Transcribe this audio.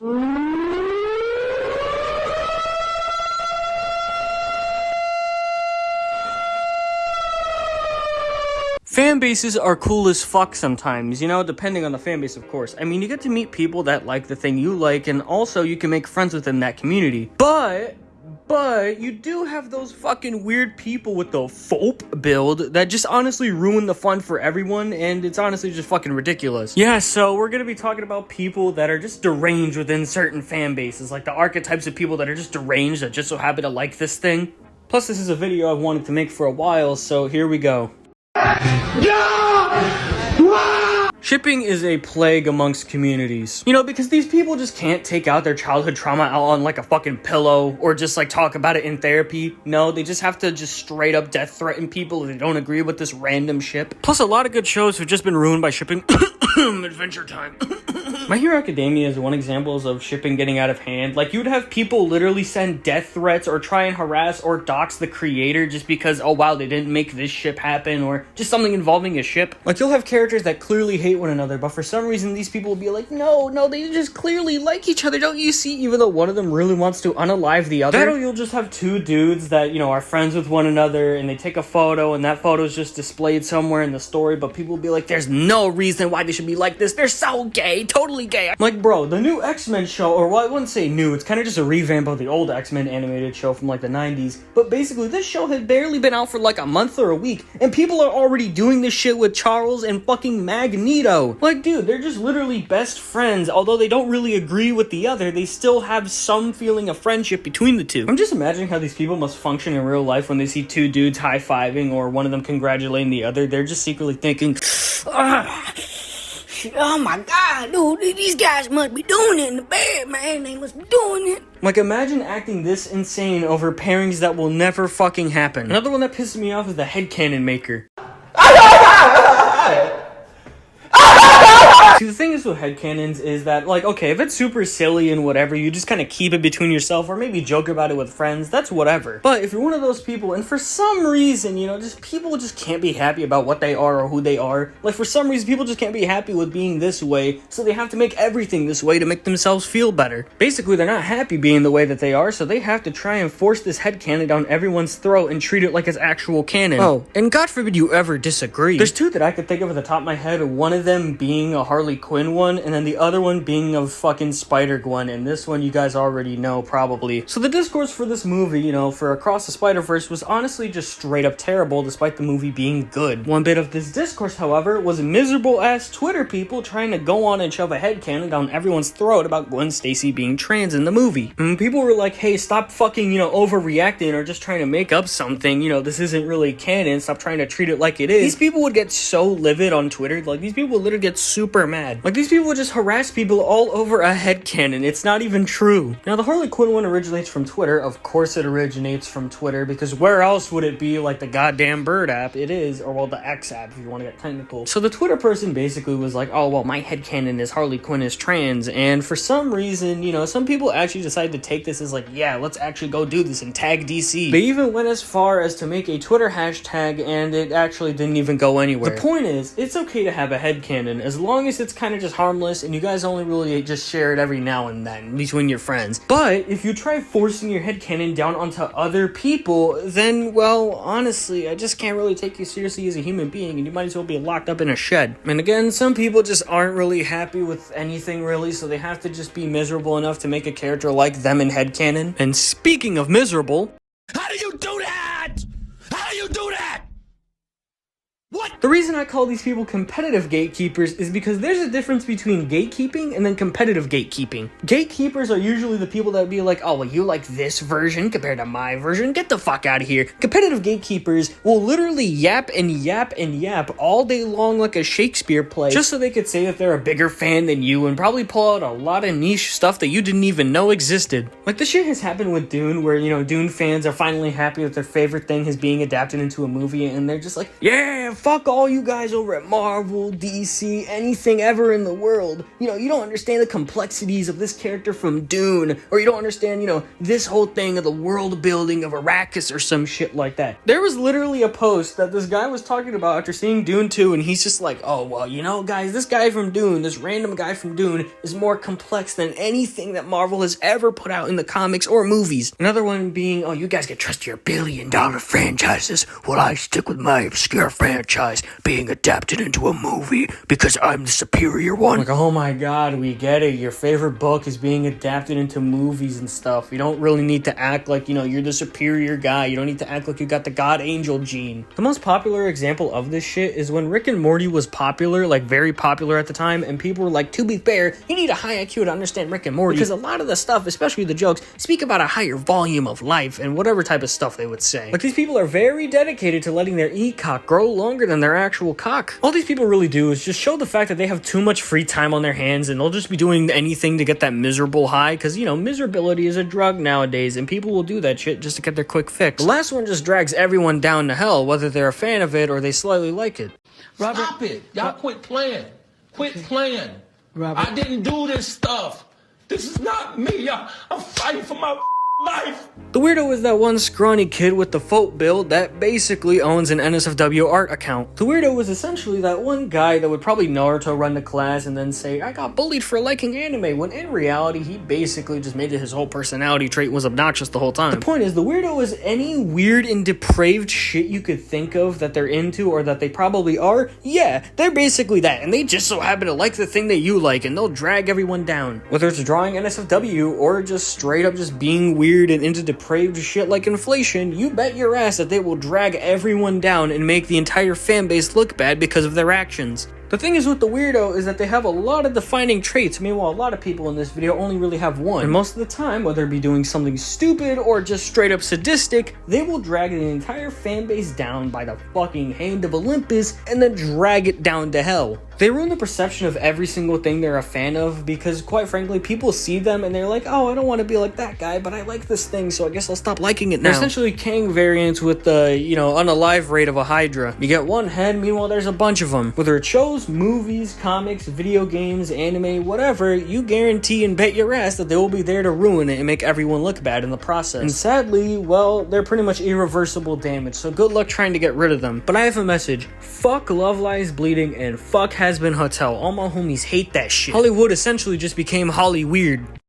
Fan bases are cool as fuck sometimes, you know, depending on the fan base, of course. I mean, you get to meet people that like the thing you like, and also you can make friends within that community. But you do have those fucking weird people with the FOP build that just honestly ruin the fun for everyone, and it's honestly just fucking ridiculous. Yeah, so we're gonna be talking about people that are just deranged within certain fan bases, like the archetypes of people that are just deranged that just so happen to like this thing. Plus, this is a video I've wanted to make for a while, so here we go. Shipping is a plague amongst communities. You know, because these people just can't take out their childhood trauma out on like a fucking pillow or just like talk about it in therapy. No, they just have to just straight up death threaten people if they don't agree with this random ship. Plus, a lot of good shows have just been ruined by shipping. Adventure Time. My Hero Academia is one example of shipping getting out of hand. Like, you'd have people literally send death threats or try and harass or dox the creator just because, oh wow, they didn't make this ship happen, or just something involving a ship. Like, you'll have characters that clearly hate one another, but for some reason these people will be like, no, they just clearly like each other, don't you see? Even though one of them really wants to unalive the other. That, or you'll just have two dudes that, you know, are friends with one another, and they take a photo, and that photo is just displayed somewhere in the story, but people will be like, there's no reason why they should be like this, they're so gay, totally gay. I'm like, bro, the new X-Men show, or well, I wouldn't say new, it's kind of just a revamp of the old X-Men animated show from like the 90s, but basically this show had barely been out for like a month or a week, and people are already doing this shit with Charles and fucking Magneto. Like, dude, they're just literally best friends. Although they don't really agree with the other, they still have some feeling of friendship between the two. I'm just imagining how these people must function in real life when they see two dudes high-fiving or one of them congratulating the other. They're just secretly thinking, oh my god, dude, these guys must be doing it in the bed, man. They must be doing it. Like, imagine acting this insane over pairings that will never fucking happen. Another one that pisses me off is the headcanon maker. See, the thing is with headcanons is that, like, okay, if it's super silly and whatever, you just kind of keep it between yourself or maybe joke about it with friends, that's whatever. But if you're one of those people, and for some reason, you know, just people just can't be happy about what they are or who they are. Like, for some reason, people just can't be happy with being this way, so they have to make everything this way to make themselves feel better. Basically, they're not happy being the way that they are, so they have to try and force this headcanon down everyone's throat and treat it like it's actual canon. Oh, and God forbid you ever disagree. There's two that I could think of at the top of my head, one of them being a Harley Quinn one, and then the other one being a fucking Spider-Gwen, and this one you guys already know, probably. So the discourse for this movie, you know, for Across the Spider-Verse was honestly just straight up terrible, despite the movie being good. One bit of this discourse, however, was miserable-ass Twitter people trying to go on and shove a headcanon down everyone's throat about Gwen Stacy being trans in the movie. And people were like, hey, stop fucking, you know, overreacting or just trying to make up something, you know, this isn't really canon, stop trying to treat it like it is. These people would get so livid on Twitter, like, these people would literally get super mad. Like, these people would just harass people all over a headcanon. It's not even true. Now, the Harley Quinn one originates from Twitter. Of course it originates from Twitter, because where else would it be? Like the goddamn Bird app? It is, or well, the X app, if you want to get technical. So the Twitter person basically was like, oh, well, my headcanon is Harley Quinn is trans, and for some reason, you know, some people actually decided to take this as like, yeah, let's actually go do this and tag DC. They even went as far as to make a Twitter hashtag, and it actually didn't even go anywhere. The point is, it's okay to have a headcanon, as long as it's kind of just harmless, and you guys only really just share it every now and then between your friends. But if you try forcing your headcanon down onto other people, then, well, honestly, I just can't really take you seriously as a human being, and you might as well be locked up in a shed. And again, some people just aren't really happy with anything, really, so they have to just be miserable enough to make a character like them in headcanon. And speaking of miserable... How do you do that? How do you do that? What? The reason I call these people competitive gatekeepers is because there's a difference between gatekeeping and then competitive gatekeeping. Gatekeepers are usually the people that would be like, oh, well, you like this version compared to my version? Get the fuck out of here. Competitive gatekeepers will literally yap and yap and yap all day long like a Shakespeare play, just so they could say that they're a bigger fan than you and probably pull out a lot of niche stuff that you didn't even know existed. Like, this shit has happened with Dune, where, you know, Dune fans are finally happy that their favorite thing is being adapted into a movie, and they're just like, yeah, fuck all you guys over at Marvel, DC, anything ever in the world. You know, you don't understand the complexities of this character from Dune, or you don't understand, you know, this whole thing of the world building of Arrakis or some shit like that. There was literally a post that this guy was talking about after seeing Dune 2, and he's just like, oh, well, you know, guys, this guy from Dune, this random guy from Dune, is more complex than anything that Marvel has ever put out in the comics or movies. Another one being, oh, you guys can trust your billion-dollar franchises, while I stick with my obscure franchise being adapted into a movie because I'm the superior one. Like, oh my god, we get it. Your favorite book is being adapted into movies and stuff. You don't really need to act like, you know, you're the superior guy. You don't need to act like you got the God Angel gene. The most popular example of this shit is when Rick and Morty was popular, like very popular at the time, and people were like, to be fair, you need a high IQ to understand Rick and Morty, because a lot of the stuff, especially the jokes, speak about a higher volume of life and whatever type of stuff they would say. Like, these people are very dedicated to letting their e-cock grow longer than their actual cock. All these people really do is just show the fact that they have too much free time on their hands, and they'll just be doing anything to get that miserable high, because, you know, miserability is a drug nowadays, and people will do that shit just to get their quick fix. The last one just drags everyone down to hell, whether they're a fan of it or they slightly like it. Robert, stop it. Y'all quit playing. Quit playing. Robert. I didn't do this stuff. This is not me. I'm fighting for my life. The weirdo is that one scrawny kid with the folk build that basically owns an NSFW art account. The weirdo was essentially that one guy that would probably Naruto run to class and then say, I got bullied for liking anime, when in reality, he basically just made it his whole personality trait was obnoxious the whole time. The point is, the weirdo is any weird and depraved shit you could think of that they're into or that they probably are. Yeah, they're basically that, and they just so happen to like the thing that you like, and they'll drag everyone down. Whether it's drawing NSFW or just straight up just being weird and into depraved shit like inflation, you bet your ass that they will drag everyone down and make the entire fan base look bad because of their actions. The thing is with the weirdo is that they have a lot of defining traits. Meanwhile, a lot of people in this video only really have one. And most of the time, whether it be doing something stupid or just straight up sadistic, they will drag the entire fan base down by the fucking hand of Olympus and then drag it down to hell. They ruin the perception of every single thing they're a fan of because, quite frankly, people see them and they're like, oh, I don't want to be like that guy, but I like this thing, so I guess I'll stop liking it now. They're essentially Kang variants with the, you know, unalive rate of a Hydra. You get one head, meanwhile there's a bunch of them. Whether it shows, movies, comics, video games, anime, whatever, you guarantee and bet your ass that they will be there to ruin it and make everyone look bad in the process. And sadly, well, they're pretty much irreversible damage, so good luck trying to get rid of them. But I have a message. Fuck Love Lies Bleeding and fuck Has Been Hotel. All my homies hate that shit. Hollywood essentially just became Holly Weird.